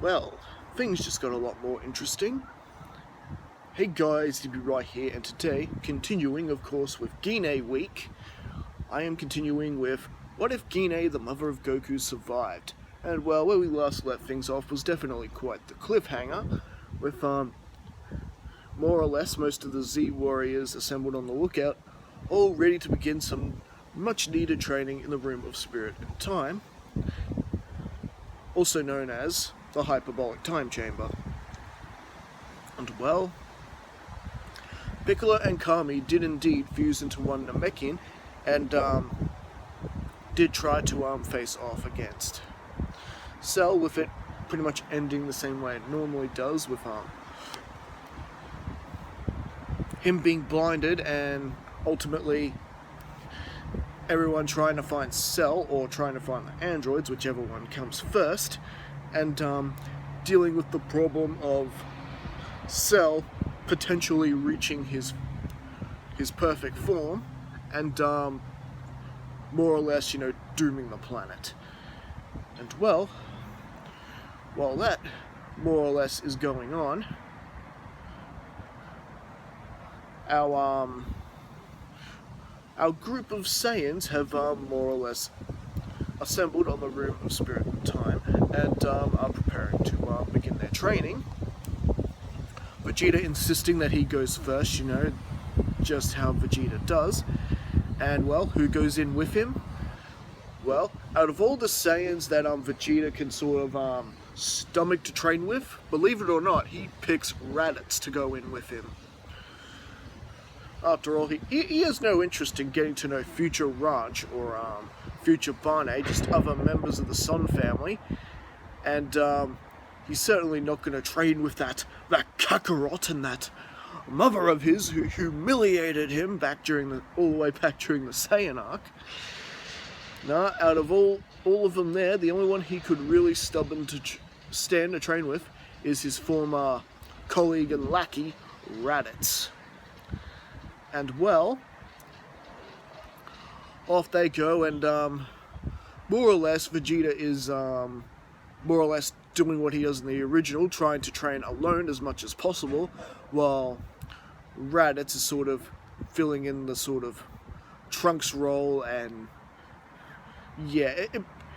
Well, things just got a lot more interesting. Hey guys, DB right here, and today, continuing of course with Gine week, I am continuing with what if Gine, the mother of Goku, survived? And well, where we last left things off was definitely quite the cliffhanger, with more or less most of the Z warriors assembled on the lookout, all ready to begin some much needed training in the Room of Spirit and Time, also known as the Hyperbolic Time Chamber. And well, Piccolo and Kami did indeed fuse into one Namekian and did try to face off against Cell, with it pretty much ending the same way it normally does, with him being blinded and ultimately everyone trying to find Cell or trying to find the androids, whichever one comes first, and dealing with the problem of Cell potentially reaching his perfect form and more or less, dooming the planet. And well, while that more or less is going on, our group of Saiyans have more or less assembled on the Room of Spirit and Time and are preparing to begin their training. Vegeta insisting that he goes first, just how Vegeta does. And well, who goes in with him? Well, out of all the Saiyans that Vegeta can sort of stomach to train with, believe it or not, he picks Raditz to go in with him. After all, he has no interest in getting to know future Ranch or future Barney, just other members of the Sun family. And he's certainly not going to train with that Kakarot and that mother of his who humiliated him all the way back during the Saiyan arc. Nah, out of all of them there, the only one he could really stand to train with is his former colleague and lackey, Raditz. And well, off they go, and more or less Vegeta is more or less doing what he does in the original, trying to train alone as much as possible, while Raditz is sort of filling in the sort of Trunks role. And yeah,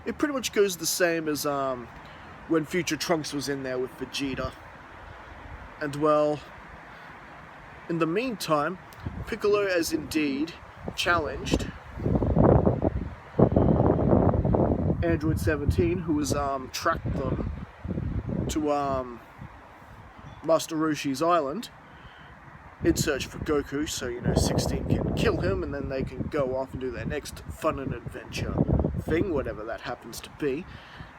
it pretty much goes the same as when future Trunks was in there with Vegeta. And well, in the meantime, Piccolo has indeed challenged Android 17, who has tracked them to Master Roshi's island in search for Goku, so 16 can kill him and then they can go off and do their next fun and adventure thing, whatever that happens to be.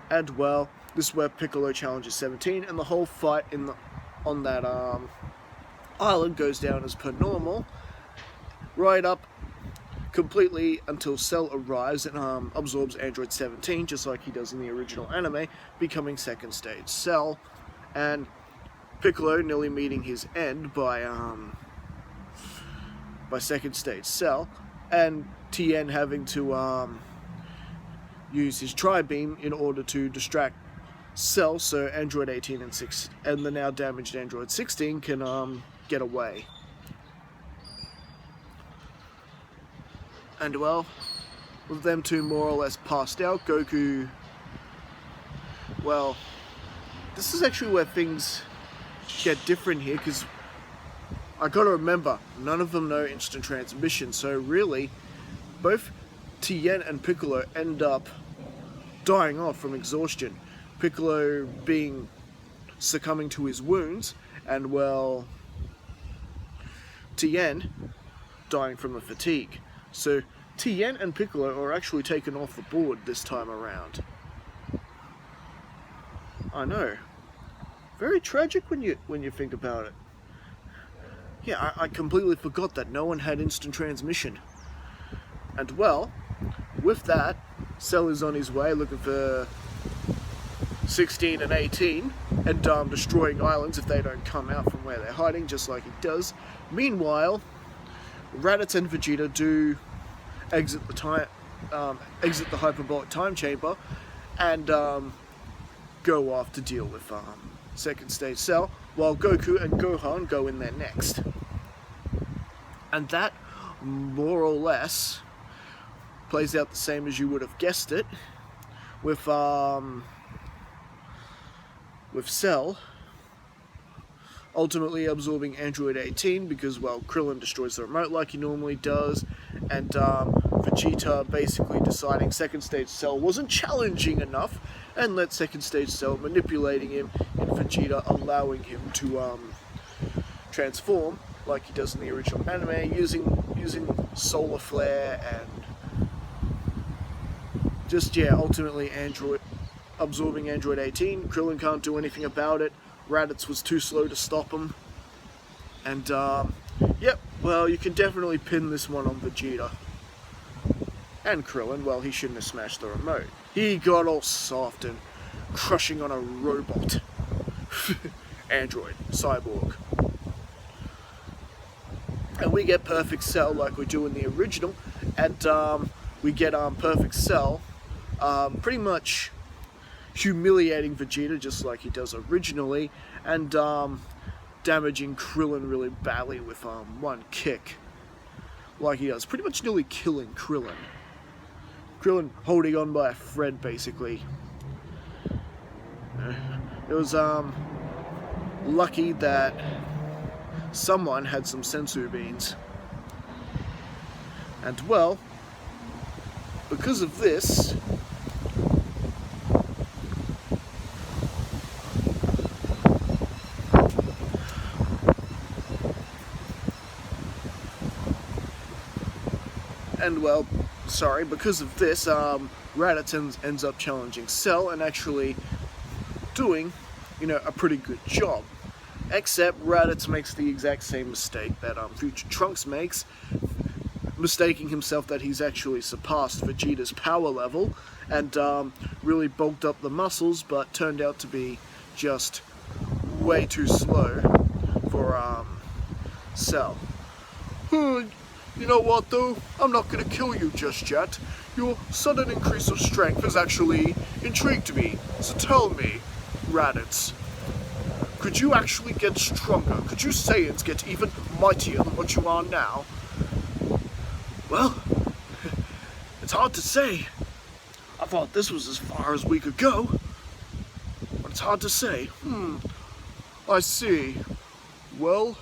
And well, this is where Piccolo challenges 17, and the whole fight on that island goes down as per normal, right up completely until Cell arrives and absorbs Android 17, just like he does in the original anime, becoming second stage Cell, and Piccolo nearly meeting his end by second stage Cell, and Tien having to use his Tri-Beam in order to distract Cell, so Android 18 and the now damaged Android 16 can get away. And well, with them two more or less passed out, Goku, well, this is actually where things get different here, because I gotta remember, none of them know instant transmission, so really, both Tien and Piccolo end up dying off from exhaustion. Piccolo succumbing to his wounds, and well, Tien dying from the fatigue. So Tien and Piccolo are actually taken off the board this time around. I know. Very tragic when you think about it. Yeah, I completely forgot that no one had instant transmission. And well, with that, Cell is on his way looking for 16 and 18 and destroying islands if they don't come out from where they're hiding, just like he does. Meanwhile, Raditz and Vegeta do exit the hyperbolic time chamber and go off to deal with second stage Cell, while Goku and Gohan go in there next. And that, more or less, plays out the same as you would have guessed it, with Cell ultimately absorbing Android 18 because, well, Krillin destroys the remote like he normally does, and Vegeta basically deciding second stage Cell wasn't challenging enough, and let second stage Cell manipulating him, and Vegeta allowing him to transform like he does in the original anime, using solar flare and just, yeah, ultimately absorbing Android 18. Krillin can't do anything about it. Raditz was too slow to stop him. And, yep, well, you can definitely pin this one on Vegeta. And Krillin, well, he shouldn't have smashed the remote. He got all soft and crushing on a robot. Android, cyborg. And we get Perfect Cell like we do in the original, and we get Perfect Cell pretty much humiliating Vegeta just like he does originally, and damaging Krillin really badly with one kick like he does, pretty much nearly killing Krillin. Krillin holding on by a thread, basically. It was lucky that someone had some sensu beans. And, well, because of this, because of this, Raditz ends up challenging Cell and actually doing, a pretty good job. Except Raditz makes the exact same mistake that Future Trunks makes, mistaking himself that he's actually surpassed Vegeta's power level, and really bulked up the muscles, but turned out to be just way too slow for Cell. You know what though? I'm not gonna kill you just yet. Your sudden increase of strength has actually intrigued me. So tell me, Raditz, could you actually get stronger? Could you Saiyans get even mightier than what you are now? Well, it's hard to say. I thought this was as far as we could go. But it's hard to say. I see. Well,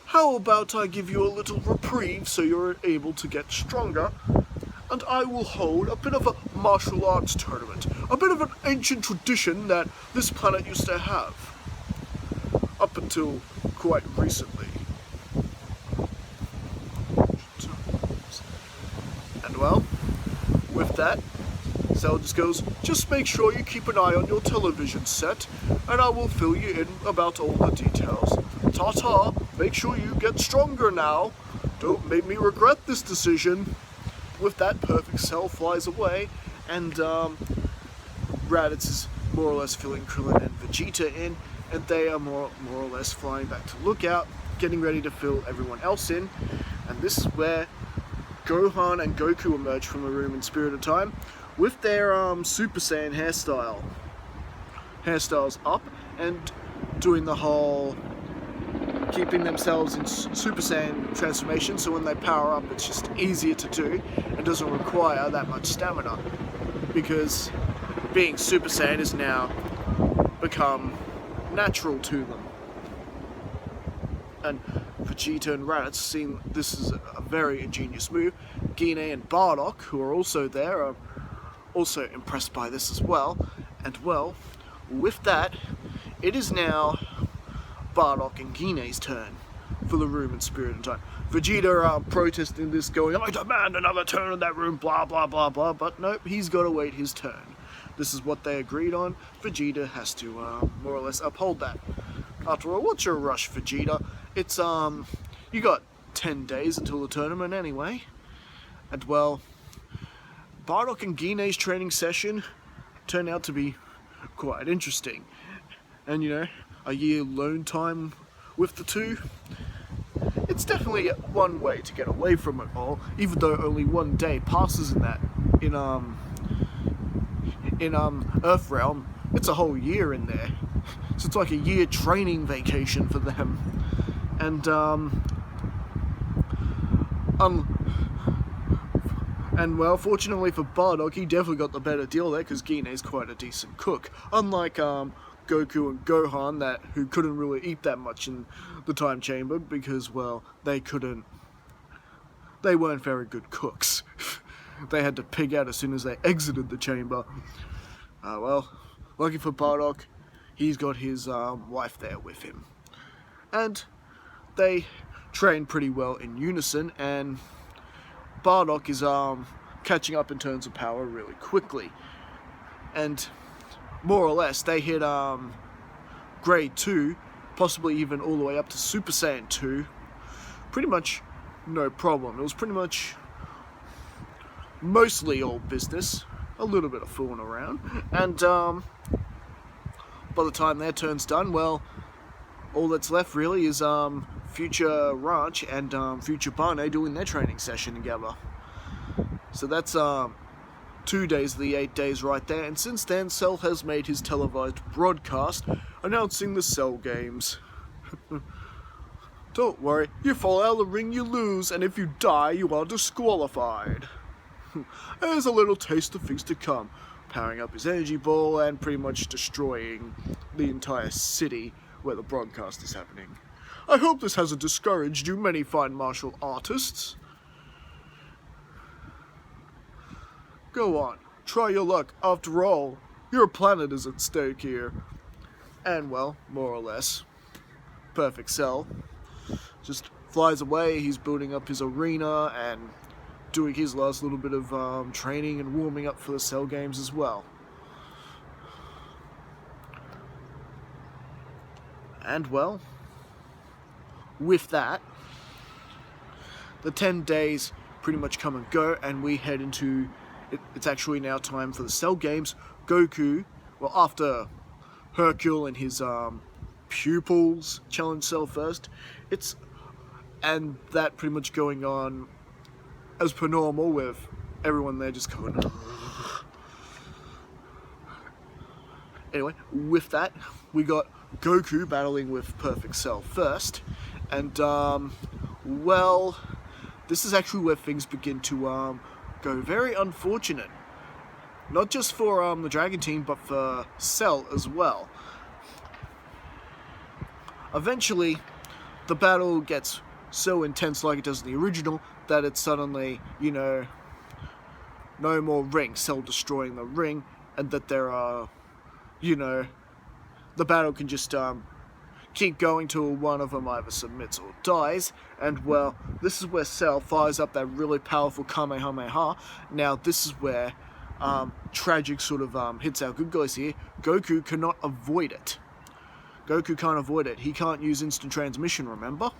how about I give you a little reprieve so you're able to get stronger, and I will hold a bit of a martial arts tournament, a bit of an ancient tradition that this planet used to have, up until quite recently. And, well, with that, Cell just goes, just make sure you keep an eye on your television set, and I will fill you in about all the details. Ta-ta, make sure you get stronger now. Don't make me regret this decision. With that, Perfect Cell flies away, and Raditz is more or less filling Krillin and Vegeta in, and they are more or less flying back to Lookout, getting ready to fill everyone else in. And this is where Gohan and Goku emerge from a room in Spirit of Time with their Super Saiyan hairstyles up, and doing the whole keeping themselves in Super Saiyan transformation, so when they power up it's just easier to do and doesn't require that much stamina, because being Super Saiyan has now become natural to them. And Vegeta and Raditz, seeing this is a very ingenious move, Gine and Bardock, who are also there, are also impressed by this as well. And, well, with that, it is now Bardock and Gine's turn for the room in Spirit and Time. Vegeta protesting this, going, I demand another turn in that room, blah blah blah blah, but nope, he's got to wait his turn. This is what they agreed on. Vegeta has to more or less uphold that. After all, what's your rush, Vegeta? It's you got 10 days until the tournament anyway. And, well, Bardock and Gine's training session turned out to be quite interesting. And, a year alone time with the two, it's definitely one way to get away from it all, even though only 1 day passes in in Earthrealm, it's a whole year in there. So it's like a year training vacation for them. And well, fortunately for Bardock, he definitely got the better deal there, because Gine's quite a decent cook. Unlike Goku and Gohan, who couldn't really eat that much in the time chamber, because, well, they weren't very good cooks. They had to pig out as soon as they exited the chamber. Well, lucky for Bardock, he's got his wife there with him. And they train pretty well in unison, and Bardock is catching up in terms of power really quickly. And more or less, they hit grade 2, possibly even all the way up to Super Saiyan 2, pretty much no problem. It was pretty much mostly all business, a little bit of fooling around, and by the time their turn's done, well, all that's left really is Future Ranch and Future Barney doing their training session together. So that's 2 days of the 8 days right there, and since then Cell has made his televised broadcast announcing the Cell games. Don't worry, you fall out of the ring, you lose, and if you die, you are disqualified. There's a little taste of things to come, powering up his energy ball and pretty much destroying the entire city where the broadcast is happening. I hope this hasn't discouraged you, many fine martial artists. Go on, try your luck. After all, your planet is at stake here. And, well, more or less, Perfect Cell just flies away. He's building up his arena and doing his last little bit of training and warming up for the Cell games as well. And, well, with that, the 10 days pretty much come and go, and we head into... It's actually now time for the Cell games. Goku, well, after Hercule and his pupils challenge Cell first, and that pretty much going on as per normal, with everyone there just going... Anyway, with that, we got Goku battling with Perfect Cell first, and, well, this is actually where things begin to, go very unfortunate. Not just for, the Dragon Team, but for Cell as well. Eventually, the battle gets so intense like it does in the original, that it's suddenly, you know, no more ring, Cell destroying the ring, and that there are, you know, the battle can just keep going till one of them either submits or dies. And, well, this is where Cell fires up that really powerful Kamehameha. Now, this is where tragic sort of hits our good guys here. Goku cannot avoid it. Goku can't avoid it. He can't use instant transmission, remember?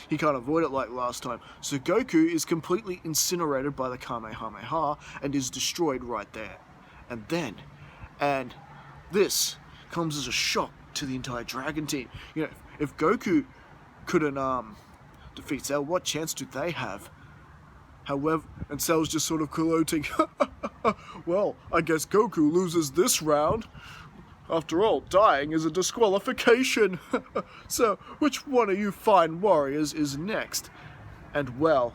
He can't avoid it like last time. So Goku is completely incinerated by the Kamehameha and is destroyed right there. And this comes as a shock to the entire Dragon Team. You know, if Goku couldn't defeat Cell, what chance do they have? However, and Cell's just sort of gloating. Well, I guess Goku loses this round. After all, dying is a disqualification. So, which one of you fine warriors is next? And, well,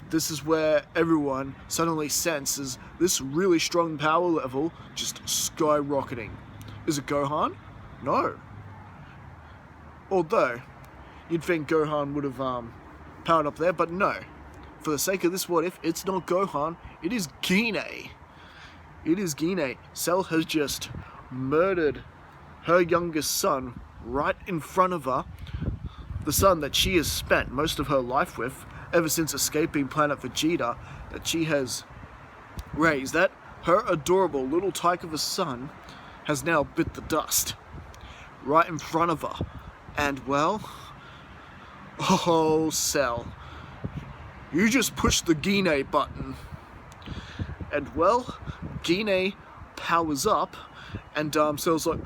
this is where everyone suddenly senses this really strong power level just skyrocketing. Is it Gohan? No. Although, you'd think Gohan would have powered up there, but no. For the sake of this what if, it's not Gohan, it is Gine. It is Gine. Cell has just murdered her youngest son right in front of her, the son that she has spent most of her life with, ever since escaping planet Vegeta, that she has raised. That her adorable little tyke of a son has now bit the dust right in front of her. And, well, oh, Cell, you just pushed the Gine button. And, well, Gine powers up, and Cell's like,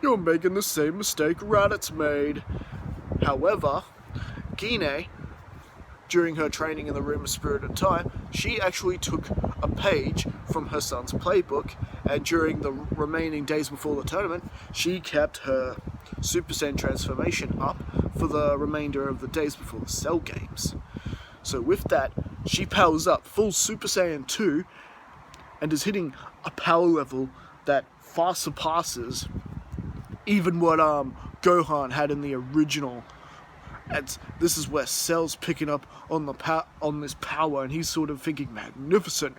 you're making the same mistake Raditz made. However, Gine, during her training in the Room of Spirit and Time, she actually took a page from her son's playbook and during the remaining days before the tournament, she kept her Super Saiyan transformation up for the remainder of the days before the Cell games. So with that, she powers up full Super Saiyan 2 and is hitting a power level that far surpasses even what Gohan had in the original. And this is where Cell's picking up on this power, and he's sort of thinking, magnificent,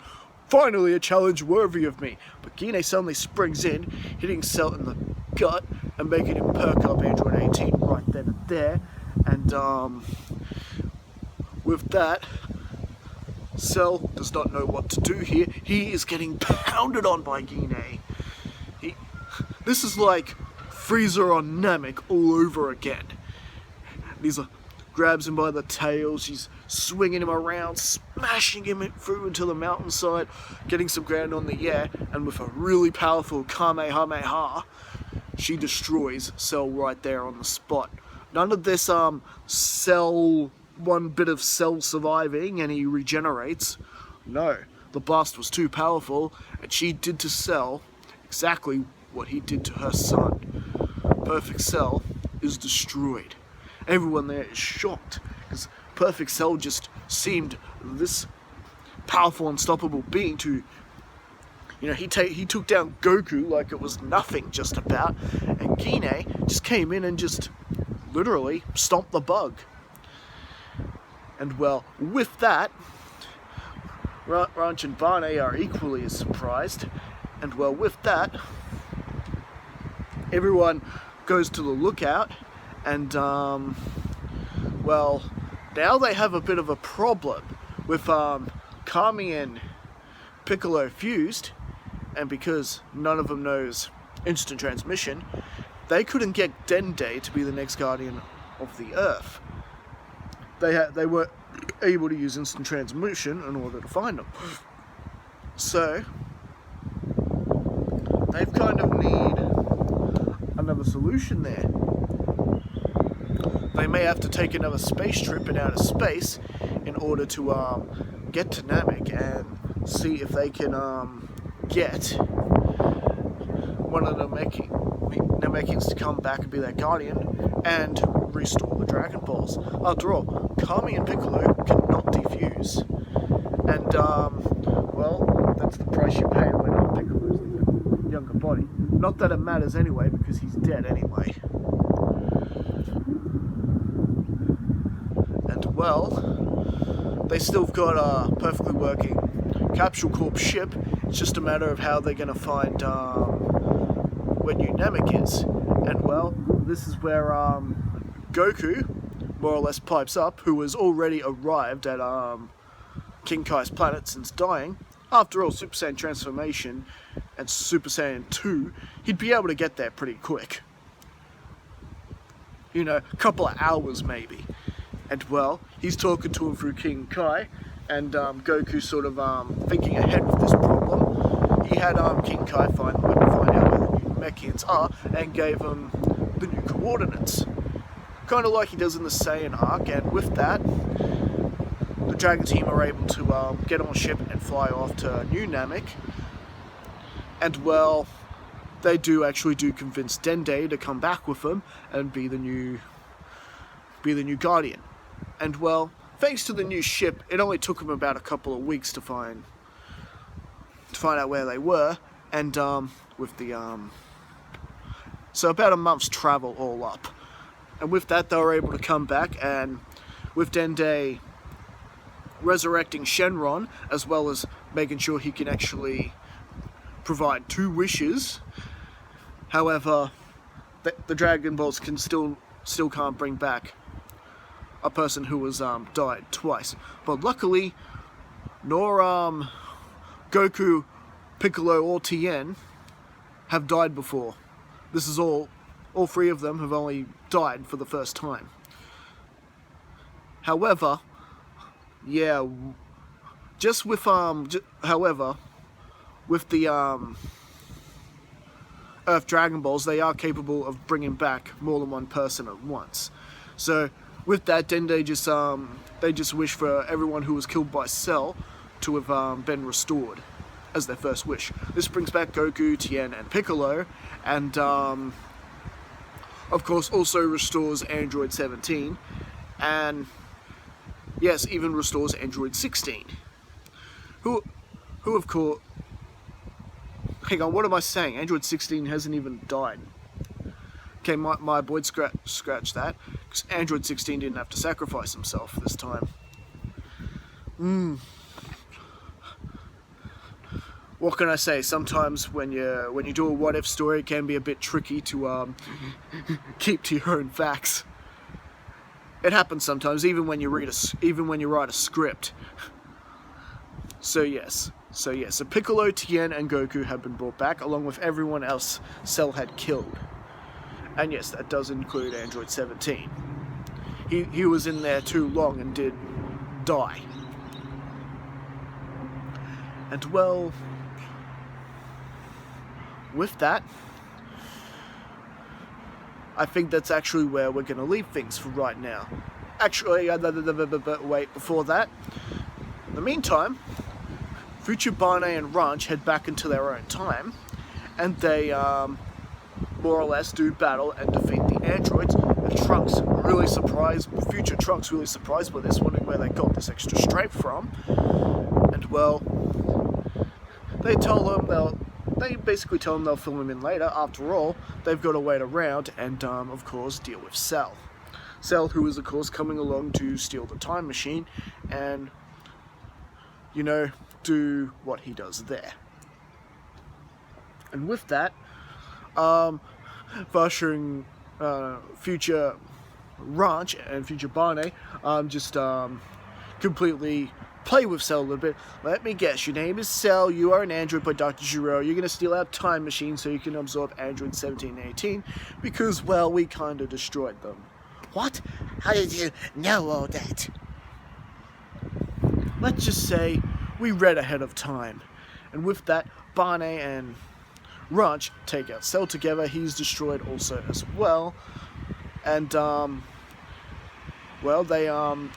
finally a challenge worthy of me. But Gine suddenly springs in, hitting Cell in the gut and making him perk up Android 18 right then and there. And with that, Cell does not know what to do here. He is getting pounded on by Gine. This is like Frieza on Namek all over again. He's grabs him by the tails, he's swinging him around, smashing him through into the mountainside, getting some ground on the air, and with a really powerful Kamehameha, she destroys Cell right there on the spot. None of this Cell, one bit of Cell surviving and he regenerates. No, the blast was too powerful, and she did to Cell exactly what he did to her son. Perfect Cell is destroyed. Everyone there is shocked, because Perfect Cell just seemed this powerful, unstoppable being to, he took down Goku like it was nothing just about, and Gine just came in and just literally stomped the bug. And well, with that, Ranch and Barney are equally as surprised, and well, with that, everyone goes to the lookout. And, well, now they have a bit of a problem with Kami and Piccolo fused, and because none of them knows instant transmission, they couldn't get Dende to be the next Guardian of the Earth. They were able to use instant transmission in order to find them. So, they've kind of need another solution there. They may have to take another space trip in outer space in order to get to Namek and see if they can get one of the Namekians to come back and be their guardian and restore the Dragon Balls. After all, Kami and Piccolo cannot defuse. And, well, that's the price you pay when Piccolo's the younger body. Not that it matters anyway, because he's dead anyway. Well, they still got a perfectly working Capsule Corp ship. It's just a matter of how they're going to find where New Namek is. And well, this is where Goku more or less pipes up, who has already arrived at King Kai's planet since dying. After all, Super Saiyan transformation and Super Saiyan 2, he'd be able to get there pretty quick. A couple of hours maybe. And well, he's talking to him through King Kai, and Goku sort of thinking ahead with this problem. He had King Kai find out where the new Namekians are, and gave him the new coordinates. Kind of like he does in the Saiyan arc, and with that, the Dragon team are able to get on a ship and fly off to New Namek. And well, they do convince Dende to come back with them and be the new Guardian. And well, thanks to the new ship, it only took them about a couple of weeks to find out where they were, and so about a month's travel all up. And with that, they were able to come back, and with Dende resurrecting Shenron, as well as making sure he can actually provide 2 wishes. However, the Dragon Balls can still can't bring back a person who has died twice. But luckily, nor Goku, Piccolo, or Tien have died before. This is all 3 of them have only died for the first time. However, yeah, just with with the Earth Dragon Balls, they are capable of bringing back more than one person at once. So with that, Dende just wish for everyone who was killed by Cell to have been restored, as their first wish. This brings back Goku, Tien, and Piccolo, and of course also restores Android 17, and yes, even restores Android 16. Who of course... Hang on, what am I saying? Android 16 hasn't even died. Okay, my boy scratch that, because Android 16 didn't have to sacrifice himself this time. What can I say? Sometimes when you do a what-if story, it can be a bit tricky to keep to your own facts. It happens sometimes, even when you write a script. So Piccolo, Tien, and Goku have been brought back, along with everyone else Cell had killed. And yes, that does include Android 17. He was in there too long and did die. And well, with that, I think that's actually where we're going to leave things for right now. Actually, wait, before that, in the meantime, Future Bane and Ranch head back into their own time, and they more or less do battle and defeat the androids. And Trunks really surprised, Future Trunks really surprised by this, wondering where they got this extra strength from. And well, they basically tell him they'll fill him in later. After all, they've got to wait around and of course deal with Cell. Cell, who is of course coming along to steal the time machine and, you know, do what he does there. And with that, ushering Future Ranch and Future Bane just completely play with Cell a little bit. Let me guess, your name is Cell, you are an android by Dr. Giro, you're going to steal our time machine so you can absorb Android 17 and 18, because, well, we kind of destroyed them. What? How did you know all that? Let's just say we read ahead of time. And with that, Bane and Ranch take out Cell together. He's destroyed also as well. And, well, they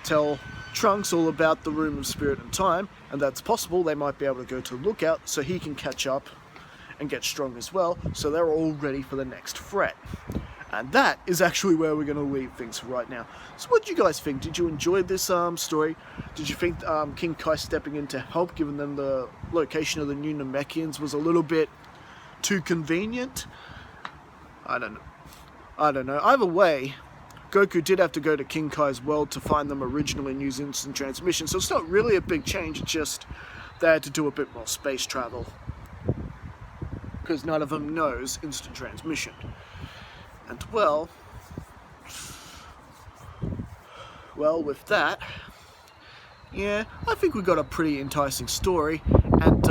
tell Trunks all about the Room of Spirit and Time, and that's possible. They might be able to go to Lookout so he can catch up and get strong as well, so they're all ready for the next threat. And that is actually where we're going to leave things for right now. So what did you guys think? Did you enjoy this story? Did you think King Kai stepping in to help, given them the location of the new Namekians, was a little bit too convenient? I don't know. Either way, Goku did have to go to King Kai's world to find them originally and use instant transmission, so it's not really a big change, it's just they had to do a bit more space travel. Because none of them knows instant transmission. And well, with that, yeah, I think we got a pretty enticing story, and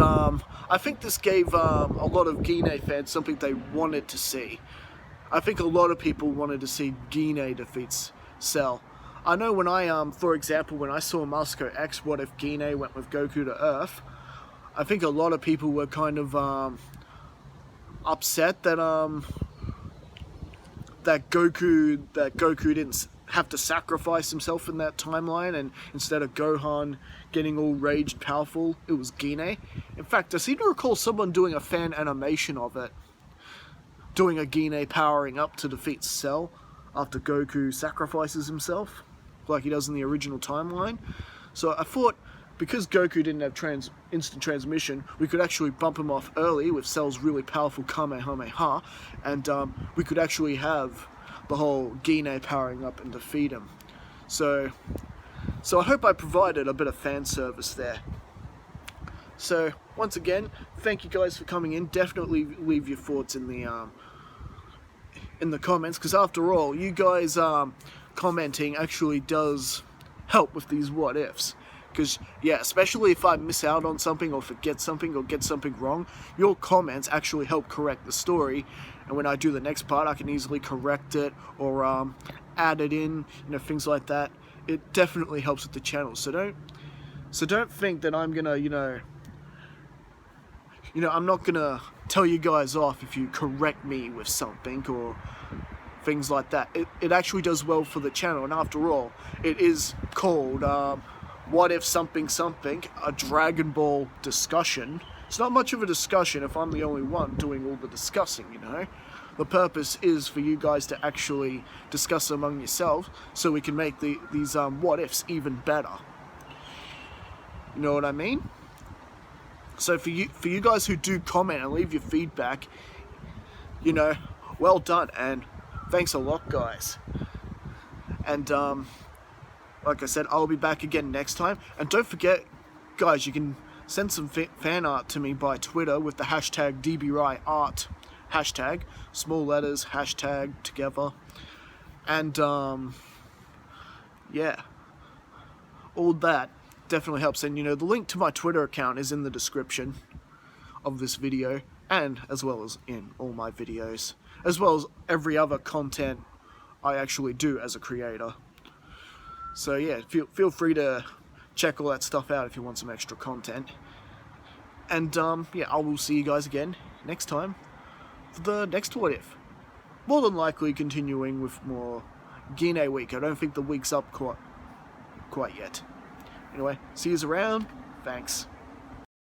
I think this gave a lot of Gine fans something they wanted to see. I think a lot of people wanted to see Gine defeats Cell. I know when for example, when I saw Moscow X, What If Gine went with Goku to Earth, I think a lot of people were kind of upset that that Goku didn't have to sacrifice himself in that timeline, and instead of Gohan getting all raged powerful, it was Gine. In fact, I seem to recall someone doing a fan animation of it, doing a Gine powering up to defeat Cell after Goku sacrifices himself, like he does in the original timeline. So I thought, because Goku didn't have instant transmission, we could actually bump him off early with Cell's really powerful Kamehameha, and we could actually have the whole Gine powering up and defeat him. So I hope I provided a bit of fan service there. So once again, thank you guys for coming in. Definitely leave your thoughts in the comments, because after all, you guys commenting actually does help with these what ifs. Because, yeah, especially if I miss out on something or forget something or get something wrong, your comments actually help correct the story, and when I do the next part I can easily correct it or add it in, things like that. It definitely helps with the channel, so don't think that I'm gonna, I'm not gonna tell you guys off if you correct me with something or things like that. It actually does well for the channel, and after all, it is called What If Something Something, a Dragon Ball discussion It's not much of a discussion if I'm the only one doing all the discussing, you know. The purpose is for you guys to actually discuss among yourselves so we can make these what ifs even better. You know what I mean? So for you guys who do comment and leave your feedback, you know, well done and thanks a lot, guys. And like I said, I'll be back again next time. And don't forget, guys, you can send some fan art to me by Twitter with the hashtag DBRyArt. Hashtag, small letters, hashtag together. And yeah, all that definitely helps. And you know, the link to my Twitter account is in the description of this video, and as well as in all my videos, as well as every other content I actually do as a creator. So yeah, feel free to check all that stuff out if you want some extra content. And yeah, I will see you guys again next time for the next What If. More than likely continuing with more Gine week. I don't think the week's up quite yet. Anyway, see yous around. Thanks.